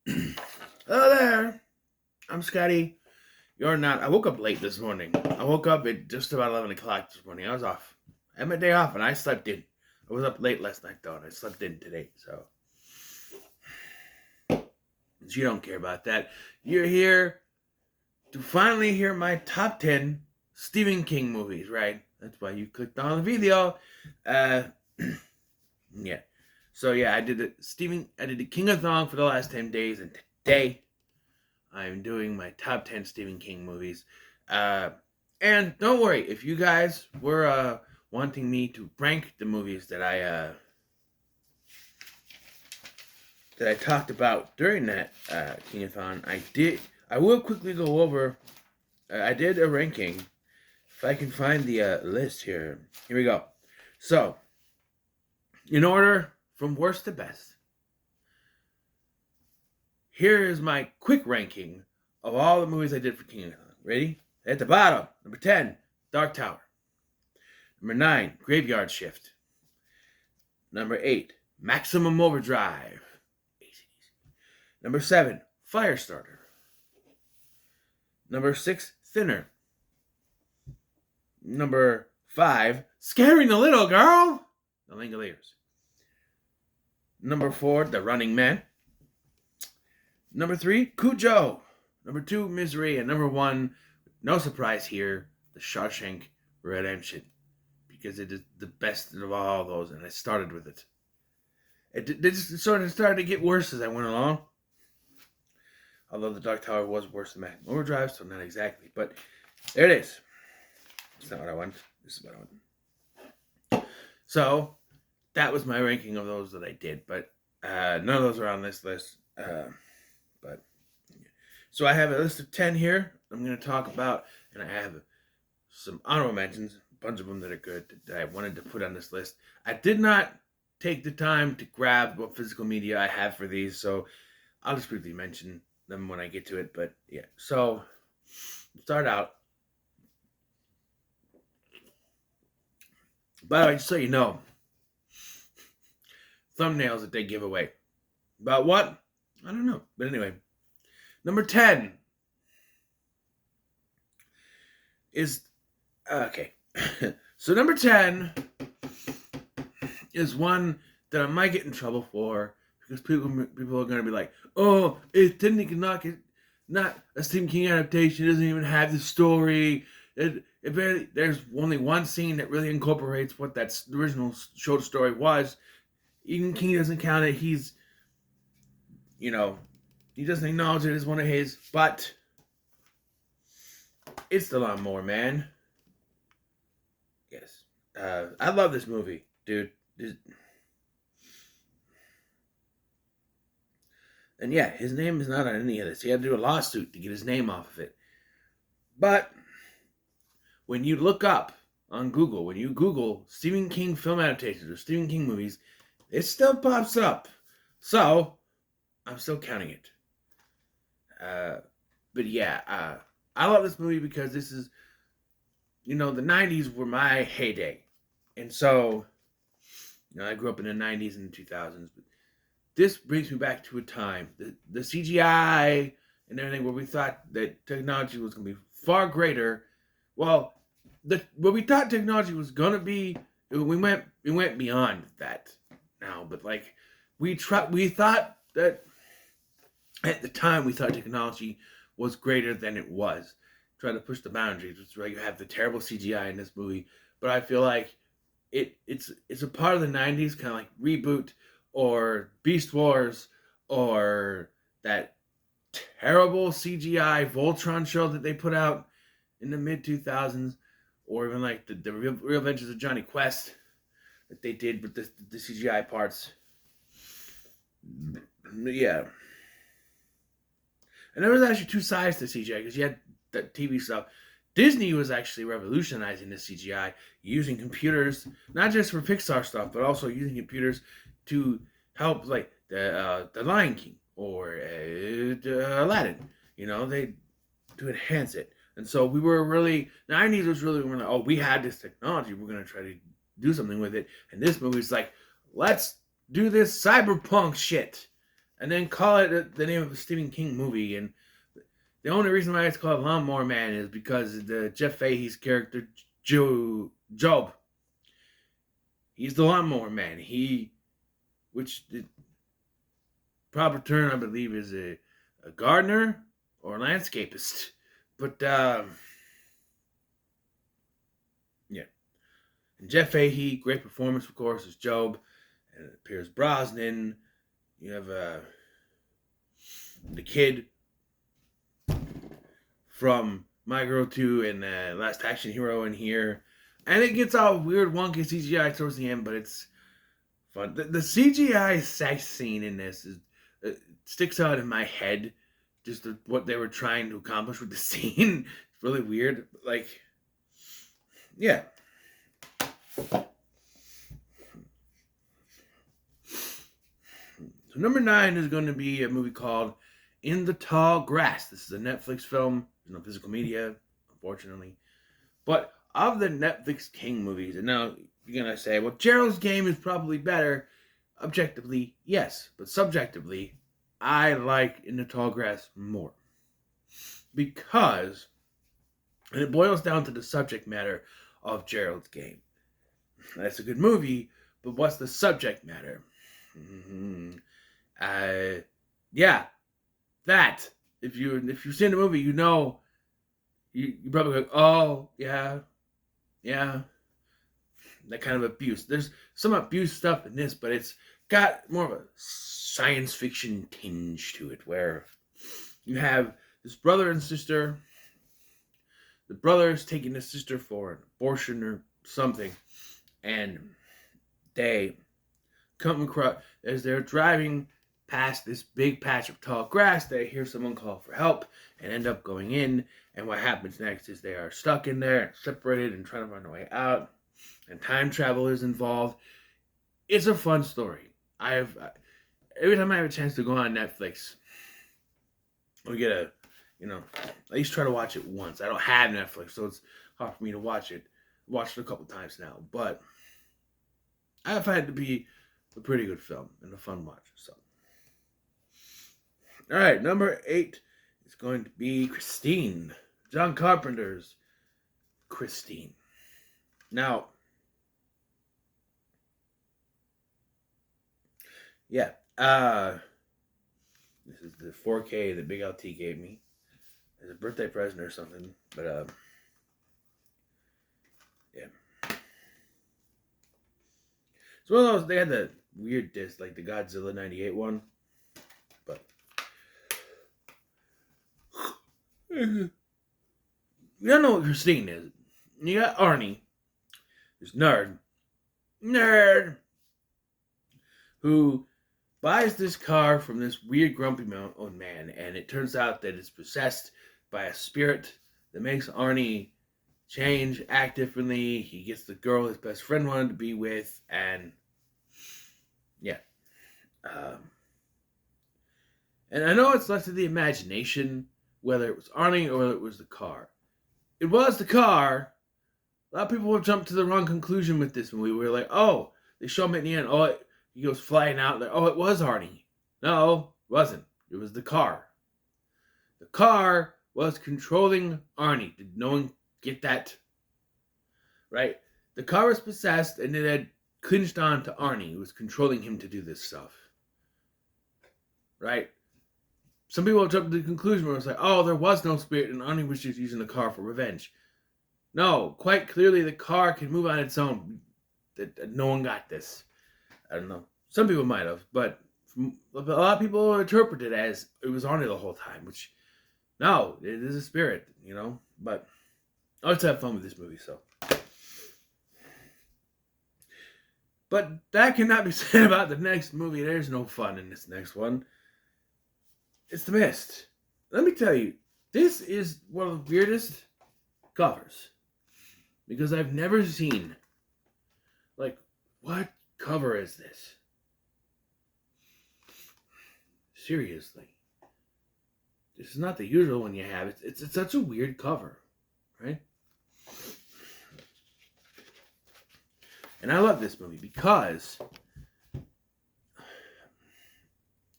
Hello there. I'm Scotty. You're not. I woke up late this morning. I woke up at just about 11 o'clock this morning. I was off. I had my day off and I slept in. I was up late last night though, and I slept in today. So you don't care about that. You're here to finally hear my top 10 Stephen King movies, right? That's why you clicked on the video. Uh, yeah. So yeah, I did the King-a-thon for the last 10 days, and today I'm doing my top 10 Stephen King movies. And don't worry, if you guys were wanting me to rank the movies that I talked about during that King-a-thon, I will quickly go over. I did a ranking. If I can find the list here. Here we go. So, in order from worst to best, here is my quick ranking of all the movies I did for King-a-thon. Ready? At the bottom, number 10, Dark Tower. Number 9, Graveyard Shift. Number 8, Maximum Overdrive. Number 7, Firestarter. Number 6, Thinner. Number 5, Scaring the Little Girl. The Langoliers. Number 4, The Running Man. Number 3, Cujo. Number 2, Misery. And number 1, no surprise here, The Shawshank Redemption. Because it is the best of all those, and I started with it. It just sort of started to get worse as I went along. Although The Dark Tower was worse than Maximum Overdrive, so not exactly. But there it is. That's not what I want. This is what I want. So, that was my ranking of those that I did. But none of those are on this list. So I have a list of 10 here I'm going to talk about. And I have some honorable mentions. A bunch of them that are good that I wanted to put on this list. I did not take the time to grab what physical media I have for these. So, I'll just briefly mention them when I get to it, but yeah. So, start out. By the way, just so you know, thumbnails that they give away. About what? I don't know. But anyway, number 10 is okay. So number 10 is one that I might get in trouble for. Because people are going to be like, oh, it's technically not a Stephen King adaptation. It doesn't even have the story. There's only one scene that really incorporates what that original short story was. Even King doesn't count it. He doesn't acknowledge it as one of his. But it's The Lawnmower Man. Yes. I love this movie, dude. And yeah, his name is not on any of this. He had to do a lawsuit to get his name off of it. But when you look up on Google, when you Google Stephen King film adaptations or Stephen King movies, it still pops up. So, I'm still counting it. But yeah, I love this movie because this is, the 90s were my heyday. And so, I grew up in the 90s and the 2000s. But this brings me back to a time, the CGI and everything, where we thought that technology was going to be far greater. Well, what we thought technology was going to be, we went beyond that now. But like, we thought that at the time we thought technology was greater than it was. Trying to push the boundaries, which is why you have the terrible CGI in this movie. But I feel like it's a part of the 90s, kind of like Reboot or Beast Wars or that terrible CGI Voltron show that they put out in the mid 2000s, or even like the Real Adventures of Johnny Quest that they did with the CGI parts. Yeah. And there was actually two sides to CGI, because you had the TV stuff. Disney was actually revolutionizing the CGI using computers, not just for Pixar stuff, but also using computers to help, like the Lion King or Aladdin. They to enhance it. And so we were really, the 90s was really, we're like, oh, we had this technology, we're going to try to do something with it. And this movie's like, let's do this cyberpunk shit. and then call it the name of a Stephen King movie. And the only reason why it's called Lawnmower Man is because the Jeff Fahey's character Job, he's the Lawnmower Man. Which the proper term I believe is a gardener or a landscapist. But yeah, and Jeff Fahey, great performance, of course, as Job, and Pierce Brosnan. You have the kid from My Girl 2 and Last Action Hero in here. And it gets all weird, wonky CGI towards the end, but it's fun. The CGI sex scene in this sticks out in my head. Just what they were trying to accomplish with the scene. It's really weird. Like, yeah. So number 9 is going to be a movie called In the Tall Grass. This is a Netflix film. There's no physical media, unfortunately. But of the Netflix King movies, and now you're going to say, well, Gerald's Game is probably better. Objectively, yes. But subjectively, I like In the Tall Grass more. Because, and it boils down to the subject matter of Gerald's Game. That's a good movie, but what's the subject matter? Yeah, that. If you've seen the movie, you know, you probably go, oh, yeah, that kind of abuse. There's some abuse stuff in this, but it's got more of a science fiction tinge to it, where you have this brother and sister. The brother is taking the sister for an abortion or something, and they come across, as they're driving past this big patch of tall grass, they hear someone call for help and end up going in. And what happens next is they are stuck in there, separated, and trying to run their way out. And time travel is involved. It's a fun story. Every time I have a chance to go on Netflix, we get at least try to watch it once. I don't have Netflix, so it's hard for me to watch it. I've watched it a couple times now, but I find it to be a pretty good film and a fun watch. So, all right, number 8 is going to be Christine, John Carpenter's Christine. Now, yeah, this is the 4K that Big LT gave me as a birthday present or something, but yeah. It's one of those, they had the weird disc, like the Godzilla 98 one, but you don't know what Christine is. You got Arnie, this nerd, who buys this car from this weird grumpy old man, and it turns out that it's possessed by a spirit that makes Arnie change, act differently. He gets the girl his best friend wanted to be with, and yeah. And I know it's left to the imagination whether it was Arnie or whether it was the car. It was the car. A lot of people will jump to the wrong conclusion with this movie. We're like, oh, they show him at the end. Oh, he goes flying out there. Oh, it was Arnie. No, it wasn't. It was the car. The car was controlling Arnie. Did no one get that? Right? The car was possessed, and it had clinched on to Arnie. It was controlling him to do this stuff. Right? Some people jump to the conclusion where it's like, oh, there was no spirit, and Arnie was just using the car for revenge. No, quite clearly the car can move on its own. No one got this. I don't know. Some people might have, but a lot of people interpret it as it was Arnie the whole time, which, no, it is a spirit, But I always have fun with this movie, so. But that cannot be said about the next movie. There's no fun in this next one. It's The Mist. Let me tell you, this is one of the weirdest covers. Because I've never seen, what cover is this? Seriously. This is not the usual one you have. It's such a weird cover, right? And I love this movie because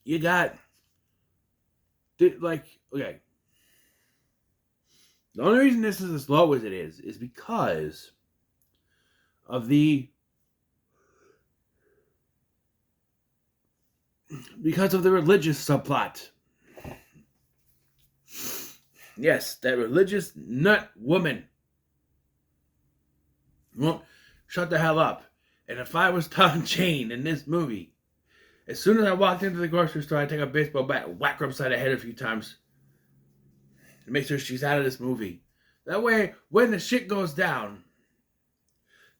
you got, like, okay. The only reason this is as low as it is because of the religious subplot. Yes, that religious nut woman won't shut the hell up. And if I was Tom Jane in this movie, as soon as I walked into the grocery store, I'd take a baseball bat and whack her upside the head a few times to make sure she's out of this movie. That way, when the shit goes down,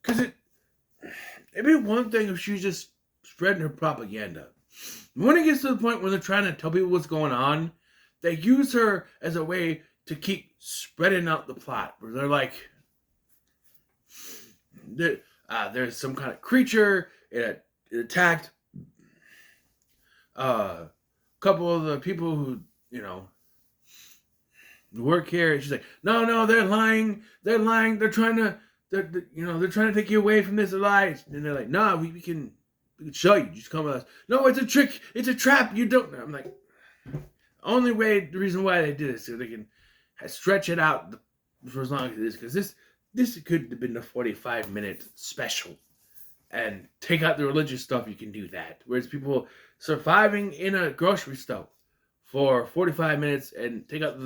because it'd be one thing if she's just spreading her propaganda. When it gets to the point where they're trying to tell people what's going on, they use her as a way to keep spreading out the plot. Where they're like, there's some kind of creature, it attacked a couple of the people who, work here. And she's like, no, they're lying. They're trying to take you away from this lies. And they're like, nah, we can show you. Just come with us. No, it's a trick. It's a trap. You don't know. I'm like, the reason why they did this, so they can stretch it out for as long as it is, because this could have been a 45-minute special. And take out the religious stuff, you can do that. Whereas people surviving in a grocery store for 45 minutes and take out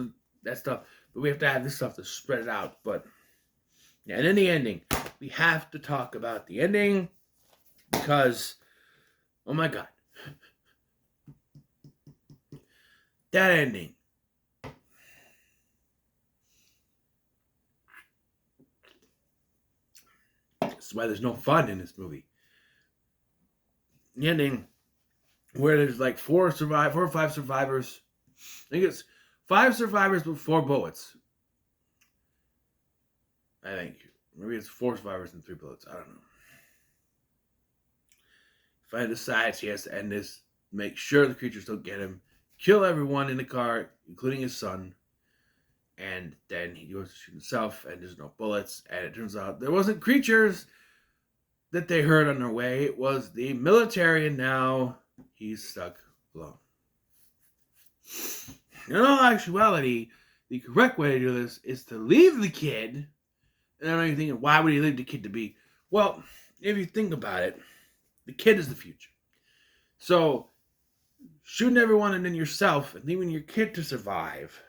that stuff. But we have to have this stuff to spread it out. But, yeah, and then the ending. We have to talk about the ending because, oh my God. That ending. That's why there's no fun in this movie. The ending, where there's like 4 or 5 survivors. I think it's 5 survivors with 4 bullets. I think. Maybe it's 4 survivors and 3 bullets. I don't know. Finally decides he has to end this, make sure the creatures don't get him, kill everyone in the car, including his son. And then he goes to shoot himself, and there's no bullets. And it turns out there wasn't creatures that they heard on their way. It was the military, and now he's stuck alone. In all actuality, the correct way to do this is to leave the kid. And I know you're thinking, why would he leave the kid to be? Well, if you think about it, the kid is the future. So, shooting everyone and then yourself, and leaving your kid to survive,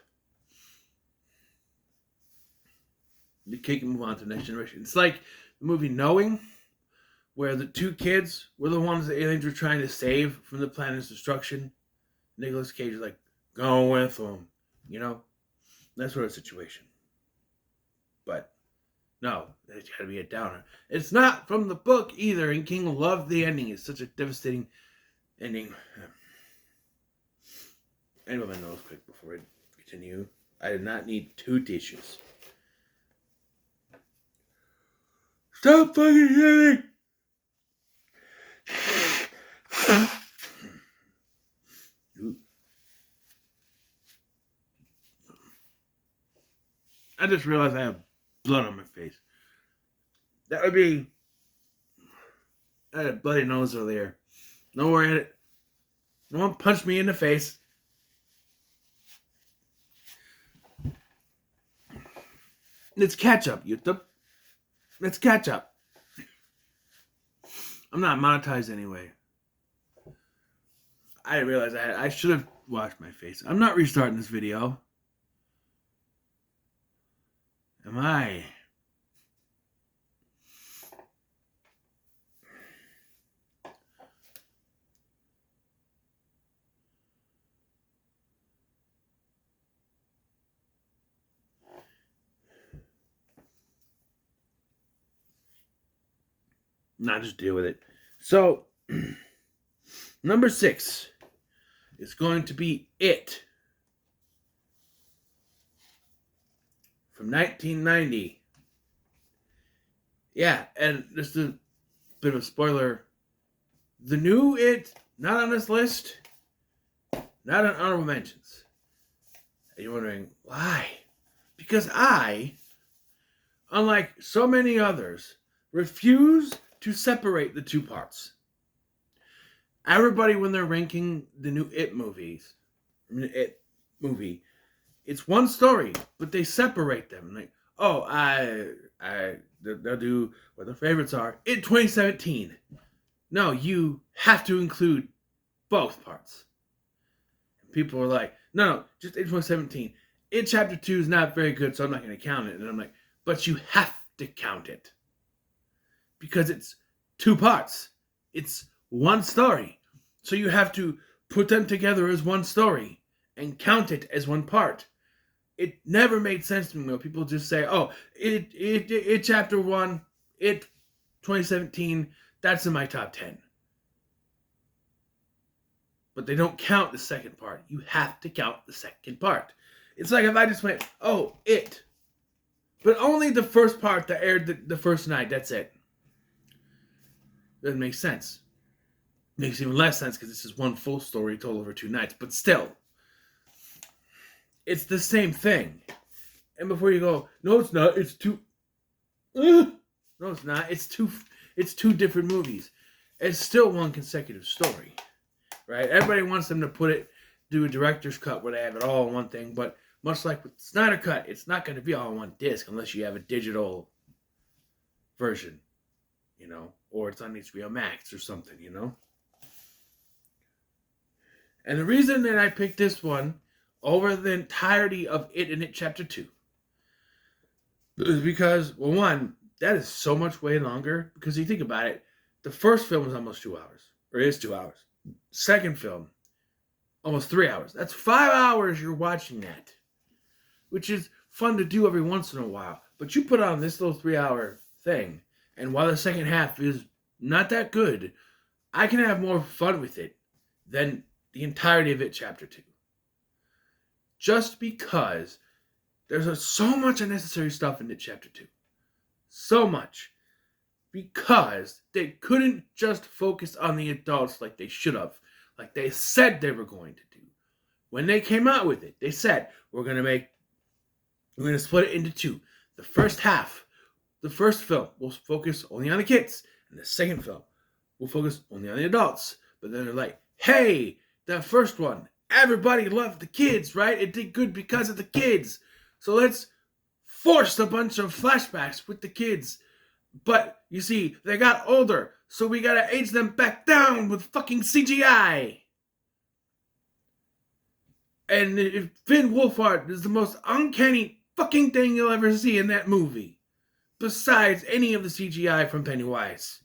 the kid can move on to the next generation. It's like the movie Knowing, where the 2 kids were the ones the aliens were trying to save from the planet's destruction. Nicolas Cage is like, go with them, that sort of situation. But no, it's got to be a downer. It's not from the book either, and King loved the ending. It's such a devastating ending. Anyway, my nose quick before I continue. I did not need 2 tissues. Stop fucking yelling! I just realized I have blood on my face. That would be... I had a bloody nose earlier. Don't worry at it. No one punched me in the face. It's ketchup, YouTube. It's ketchup. I'm not monetized anyway. I realized I should have washed my face. I'm not restarting this video. Am I? Not just deal with it. So, number 6 is going to be It from 1990. Yeah, and just a bit of a spoiler. The new It, not on this list, not on honorable mentions. And you're wondering, why? Because I, unlike so many others, refuse to separate the 2 parts. Everybody, when they're ranking the new It movie, it's one story, but they separate them. Like, oh, they'll do what their favorites are. It 2017. No, you have to include both parts. People are like, no, just It 2017. It Chapter 2 is not very good, so I'm not going to count it. And I'm like, but you have to count it. Because it's two parts. It's one story. So you have to put them together as one story and count it as one part. It never made sense to me when people just say, oh, it Chapter 1, It 2017, that's in my top 10. But they don't count the second part. You have to count the second part. It's like if I just went, oh, It. But only the first part that aired the first night, that's it. Doesn't make sense. Makes even less sense because this is one full story told over 2 nights. But still, it's the same thing. And before you go, no, it's not. It's two. No, it's not. It's two different movies. It's still one consecutive story, right? Everybody wants them to do a director's cut where they have it all in one thing. But much like with Snyder Cut, it's not going to be all in one disc unless you have a digital version, or it's on HBO Max or something, And the reason that I picked this one over the entirety of It and It Chapter 2 is because, well, one, that is so much way longer. Because you think about it, the first film is almost 2 hours, or is 2 hours. Second film, almost 3 hours. That's 5 hours you're watching that, which is fun to do every once in a while. But you put on this little 3-hour thing, and while the second half is not that good, I can have more fun with it than the entirety of It Chapter 2. Just because there's so much unnecessary stuff in It Chapter 2. So much. Because they couldn't just focus on the adults like they should have. Like they said they were going to do. When they came out with it, they said, we're going to split it into 2. The first half, the first film, will focus only on the kids. And the second film will focus only on the adults. But then they're like, hey, that first one, everybody loved the kids, right? It did good because of the kids. So let's force a bunch of flashbacks with the kids. But, you see, they got older, so we gotta age them back down with fucking CGI. And Finn Wolfhard is the most uncanny fucking thing you'll ever see in that movie. Besides any of the CGI from Pennywise.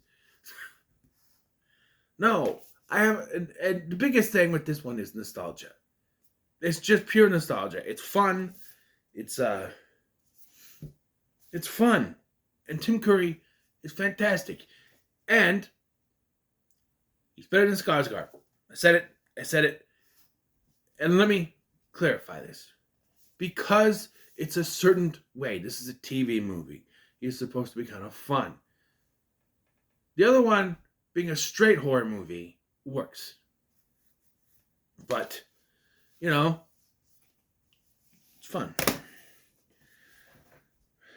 No, and the biggest thing with this one is nostalgia. It's just pure nostalgia. It's fun. It's fun. And Tim Curry is fantastic. And he's better than Skarsgård. I said it. And let me clarify this. Because it's a certain way. This is a TV movie. He's supposed to be kind of fun. The other one, being a straight horror movie, works. But, it's fun.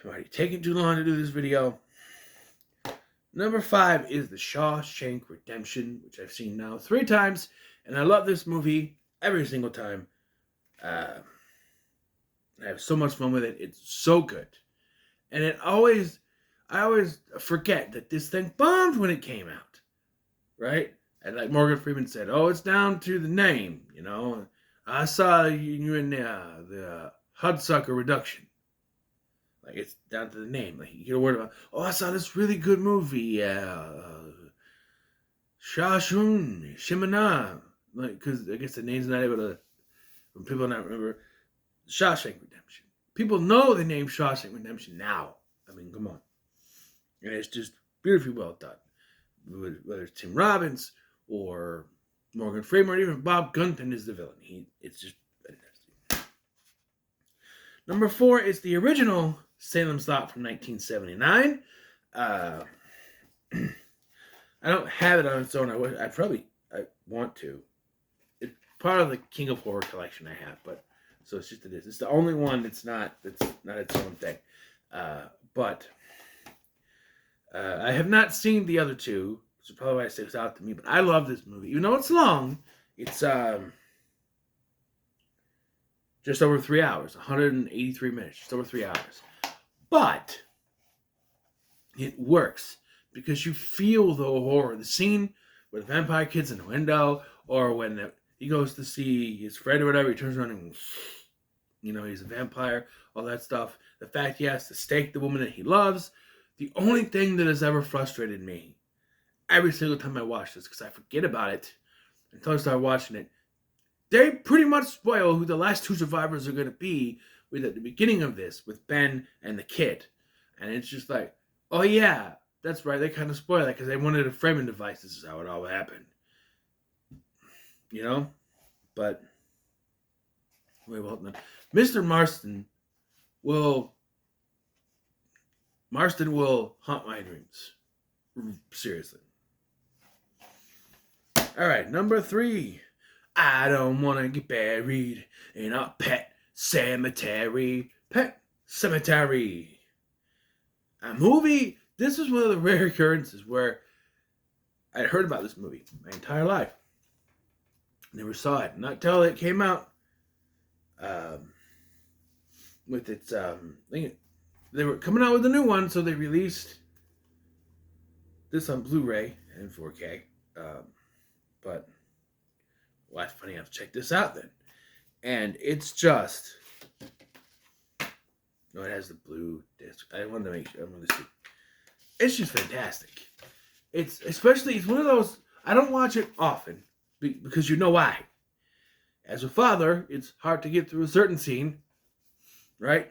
Alrighty, taking too long to do this video. Number 5 is The Shawshank Redemption, which I've seen now 3 times, and I love this movie every single time. I have so much fun with it. It's so good. And I always forget that this thing bombed when it came out, right? And like Morgan Freeman said, oh, it's down to the name, I saw you in the Hudsucker Reduction. Like, it's down to the name. Like, you get a word about, oh, I saw this really good movie, Shashun, Shimana. Like, because I guess the name's not able to, when people not remember, Shawshank Redemption. People know the name Shawshank Redemption now. I mean, come on. And it's just beautifully well done. Whether it's Tim Robbins or Morgan Freeman or even Bob Gunton is the villain. It's just fantastic. Number 4 is the original Salem's Lot from 1979. I don't have it on its own. I want to. It's part of the King of Horror collection I have, but so it's just It's the only one that's not its own thing. But I have not seen the other 2, which is probably why it sticks out to me. But I love this movie. Even though it's long, it's just over 3 hours, 183 minutes, just over 3 hours. But it works because you feel the horror. The scene where the vampire kid's in the window, or when he goes to see his friend or whatever, he turns around and, he's a vampire, all that stuff. The fact he has to stake the woman that he loves. The only thing that has ever frustrated me every single time I watch this, because I forget about it until I start watching it, they pretty much spoil who the last two survivors are going to be with at the beginning of this, with Ben and the kid. And it's just like, oh yeah, that's right, they kind of spoil that because they wanted a framing device. This is how it all happened. But, well done. Mr. Marston will haunt my dreams. Seriously. All right, number 3. I don't want to get buried in a pet cemetery. Pet Cemetery. A movie. This is one of the rare occurrences where I heard about this movie my entire life. Never saw it. Not till it came out. With its they were coming out with a new one, so they released this on Blu-ray and 4K. But well, that's funny. I have to check this out then. And it's just, it has the blue disc. I wanted to make sure. I wanted to see. It's just fantastic. It's one of those. I don't watch it often because you know why. As a father, it's hard to get through a certain scene, right?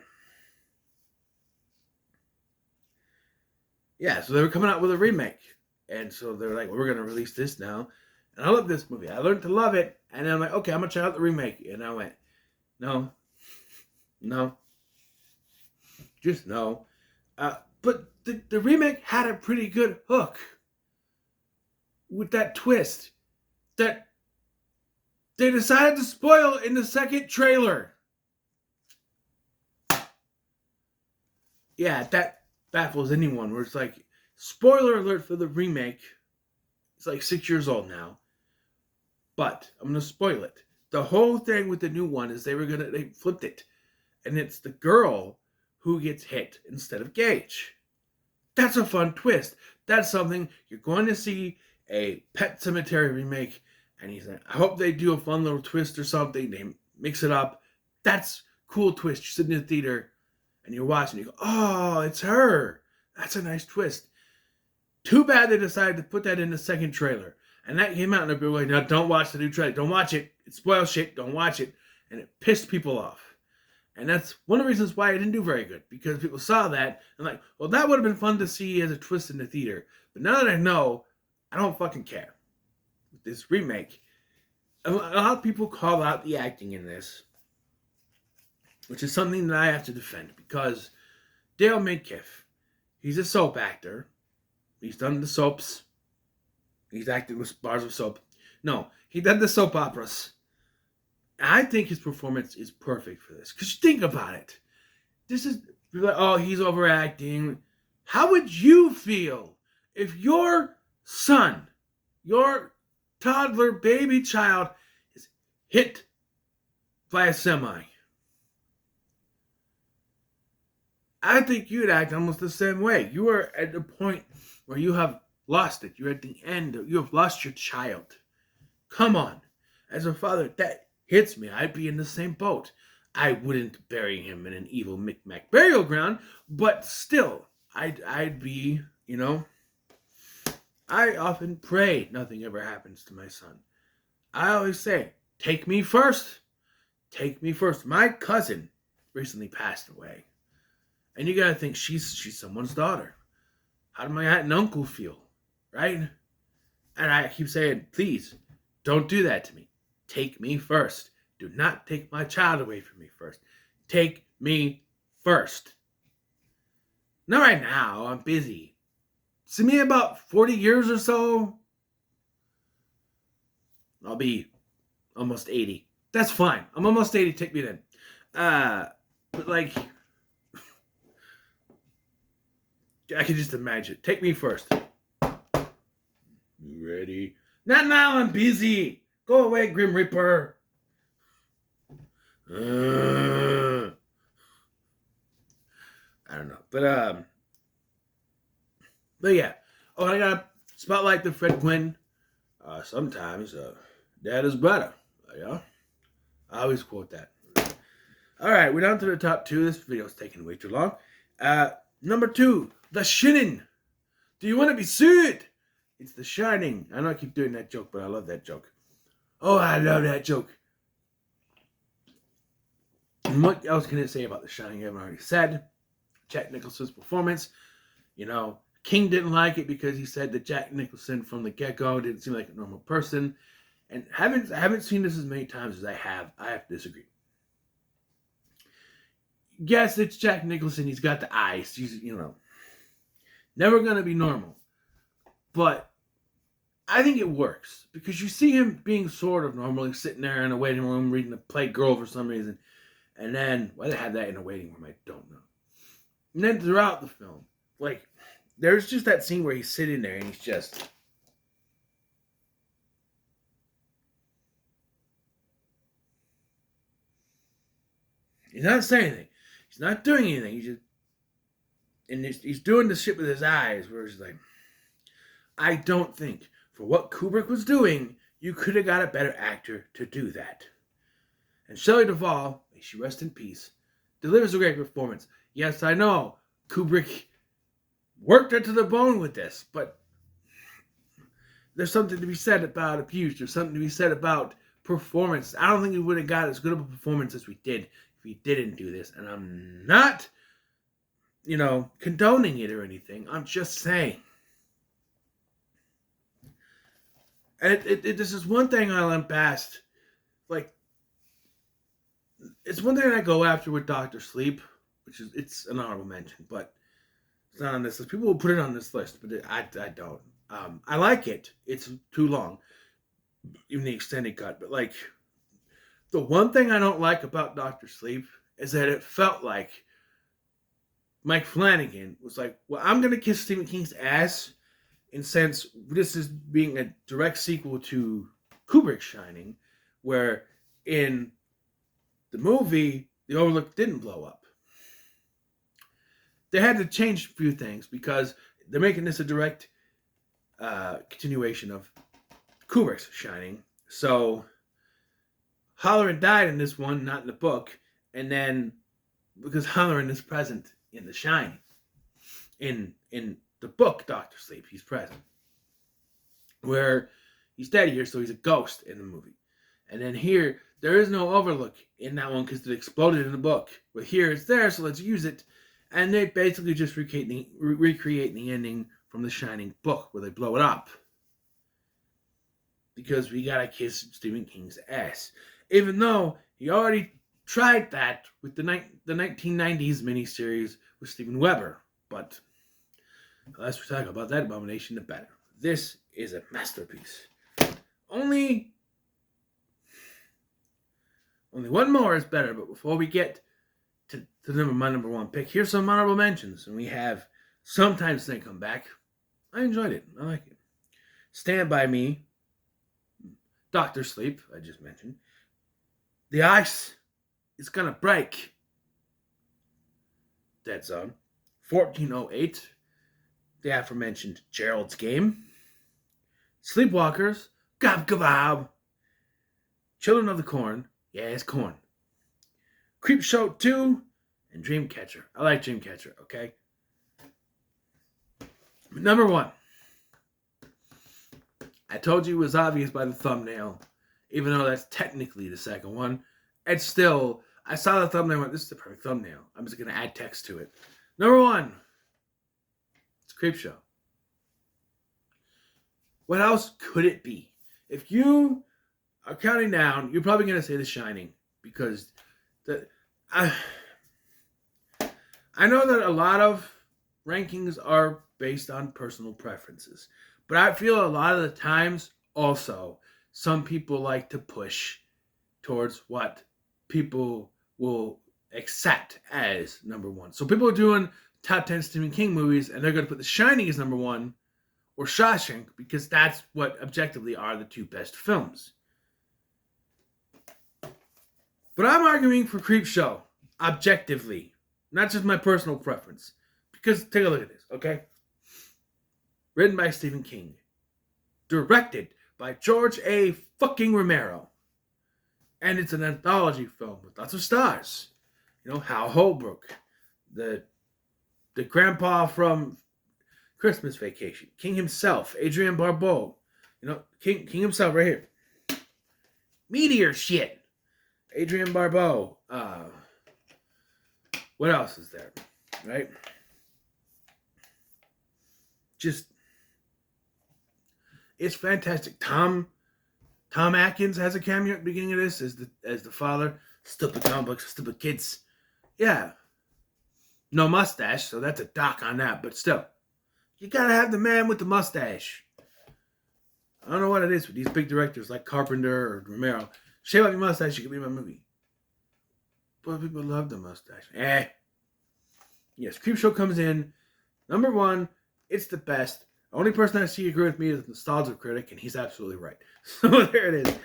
Yeah, so they were coming out with a remake. And so they were like, well, we're going to release this now. And I love this movie. I learned to love it. And then I'm like, okay, I'm going to check out the remake. And I went, no. Just no. But the remake had a pretty good hook. With that twist. That they decided to spoil in the second trailer. Yeah, that baffles anyone. Where it's like, spoiler alert for the remake. It's like 6 years old now. But I'm going to spoil it. The whole thing with the new one is they flipped it. And it's the girl who gets hit instead of Gage. That's a fun twist. That's something you're going to see a Pet Cemetery remake. And he's like, I hope they do a fun little twist or something. They mix it up. That's cool twist. You're sitting in the theater and you're watching. You go, oh, it's her. That's a nice twist. Too bad they decided to put that in the second trailer. And that came out and people were like, no, don't watch the new trailer. Don't watch it. It spoils shit. Don't watch it. And it pissed people off. And that's one of the reasons why it didn't do very good. Because people saw that and like, well, that would have been fun to see as a twist in the theater. But now that I know, I don't fucking care. With this remake, a lot of people call out the acting in this. Which is something that I have to defend. Because Dale Midkiff, he's a soap actor. He's done the soaps. He's acted with bars of soap. No, he did the soap operas. I think his performance is perfect for this. Because think about it. This is, like, oh, he's overacting. How would you feel if your son, your toddler baby child, is hit by a semi? I think you'd act almost the same way. You are at the point where you have lost it. You're at the end. You have lost your child. Come on. As a father, that hits me. I'd be in the same boat. I wouldn't bury him in an evil Micmac burial ground, but still, I'd be, I often pray nothing ever happens to my son. I always say, take me first. Take me first. My cousin recently passed away. And you gotta think she's someone's daughter. How did my aunt and uncle feel? Right? And I keep saying, please, don't do that to me. Take me first. Do not take my child away from me first. Take me first. Not right now. I'm busy. See me in about 40 years or so. I'll be almost 80. That's fine. I'm almost 80. Take me then. But like, I can just imagine. Take me first. You ready? Not now, I'm busy. Go away, Grim Reaper. I don't know. But yeah. Oh, I gotta spotlight the Fred Gwynn. Sometimes dad is better. Yeah. I always quote that. Alright, we're down to the top two. This video's taking way too long. Number 2, The Shining. Do you want to be sued? It's The Shining. I know I keep doing that joke, but I love that joke. Oh, I love that joke. And what else can I say about The Shining? I haven't already said. Jack Nicholson's performance. You know, King didn't like it because he said that Jack Nicholson from the get-go didn't seem like a normal person. And I haven't seen this as many times as I have to disagree. Yes, it's Jack Nicholson. He's got the eyes. He's, never going to be normal. But I think it works because you see him being sort of normally sitting there in a waiting room reading a Playgirl for some reason. And then, why they have that in a waiting room, I don't know. And then throughout the film, like, there's just that scene where he's sitting there and he's just... He's not saying anything. He's not doing anything. He's just... And he's doing the shit with his eyes where he's like... I don't think, for what Kubrick was doing, you could have got a better actor to do that. And Shelley Duvall, may she rest in peace, delivers a great performance. Yes, I know, Kubrick worked her to the bone with this, but there's something to be said about abuse. There's something to be said about performance. I don't think we would have got as good of a performance as we did if we didn't do this. And I'm not, condoning it or anything. I'm just saying. And this is one thing I went past. Like, it's one thing I go after with Dr. Sleep, it's an honorable mention, but it's not on this list. People will put it on this list, but I don't. I like it. It's too long, even the extended cut. But like, the one thing I don't like about Dr. Sleep is that it felt like Mike Flanagan was like, well, I'm going to kiss Stephen King's ass. And since this is being a direct sequel to Kubrick's Shining, where in the movie, the Overlook didn't blow up. They had to change a few things because they're making this a direct continuation of Kubrick's Shining. So Halloran died in this one, not in the book. And then, because Halloran is present in The Shining, in the book, Dr. Sleep, he's present. Where he's dead here, so he's a ghost in the movie. And then here, there is no Overlook in that one because it exploded in the book. But here it's there, so let's use it. And they basically just recreate the ending from the Shining book where they blow it up. Because we gotta kiss Stephen King's ass. Even though he already tried that with the 1990s miniseries with Steven Weber. But the less we talk about that abomination, the better. This is a masterpiece. Only one more is better, but before we get to my number one pick, here's some honorable mentions. And we have Sometimes They Come Back. I enjoyed it. I like it. Stand By Me. Dr. Sleep, I just mentioned. The Ice Is Gonna Break. Dead Zone. 1408. The aforementioned Gerald's Game. Sleepwalkers. Gob Gobob. Children of the Corn. Yeah, it's corn. Creepshow 2. And Dreamcatcher. I like Dreamcatcher, okay? Number 1. I told you it was obvious by the thumbnail. Even though that's technically the second one. It's still, I saw the thumbnail and went, this is the perfect thumbnail. I'm just going to add text to it. Number 1. It's Creepshow. What else could it be? If you are counting down, you're probably going to say The Shining. Because I know that a lot of rankings are based on personal preferences. But I feel a lot of the times also some people like to push towards what people will accept as number 1. So people are doing top 10 Stephen King movies and they're going to put The Shining as number 1 or Shawshank, because that's what objectively are the two best films. But I'm arguing for Creepshow, objectively, not just my personal preference. Because take a look at this, okay? Written by Stephen King, directed by George A. fucking Romero, and it's an anthology film with lots of stars. You know, Hal Holbrook, the grandpa from Christmas Vacation, King himself, Adrienne Barbeau, you know, King himself right here. Meteor shit. Adrienne Barbeau. What else is there? Right? Just, it's fantastic. Tom Atkins has a cameo at the beginning of this as the father. Stupid comic books, stupid kids. Yeah. No mustache, so that's a doc on that, but still. You gotta have the man with the mustache. I don't know what it is with these big directors like Carpenter or Romero. Shave off your mustache, you can leave my movie. But people love the mustache. Yes, Creepshow comes in. Number one, it's the best. The only person I see agree with me is the nostalgia critic, and he's absolutely right. So there it is.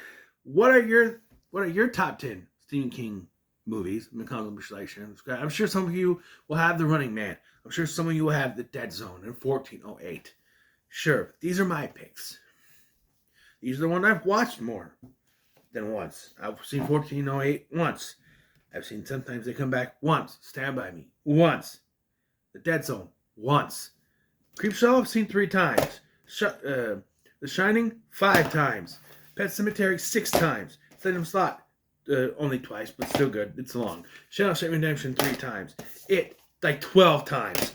What are your top 10 Stephen King movies? I'm sure some of you will have The Running Man. I'm sure some of you will have The Dead Zone and 1408. Sure, these are my picks. These are the ones I've watched more than once. I've seen 1408 once. I've seen Sometimes They Come Back once. Stand By Me once. The Dead Zone once. Creepshow I've seen 3 times. The Shining 5 times. Pet Sematary 6 times. Salem Slot only twice, but still good. It's long. Shawshank Redemption 3 times. It like 12 times.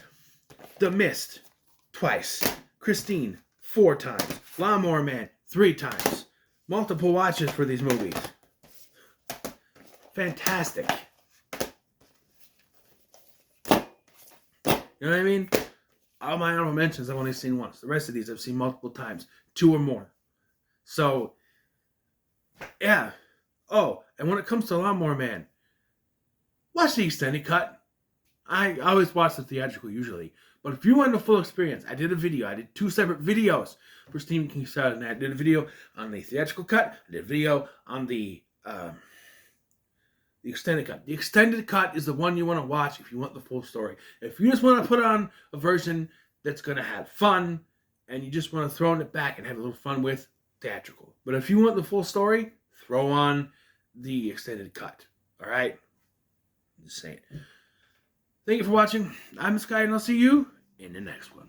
The Mist twice. Christine 4 times. Lawnmower Man 3 times. Multiple watches for these movies. Fantastic. You know what I mean? All my honorable mentions I've only seen once. The rest of these I've seen multiple times. 2 or more. So, yeah. Oh, and when it comes to Lawnmower Man, watch the extended cut. I always watch the theatrical usually. But if you want the full experience, I did a video. I did 2 separate videos for Stephen King Style. And I did a video on the theatrical cut. I did a video on the extended cut. The extended cut is the one you want to watch if you want the full story. If you just want to put on a version that's going to have fun and you just want to throw it back and have a little fun with, theatrical. But if you want the full story, throw on the extended cut. All right? Just saying. Thank you for watching. I'm Sky, and I'll see you in the next one.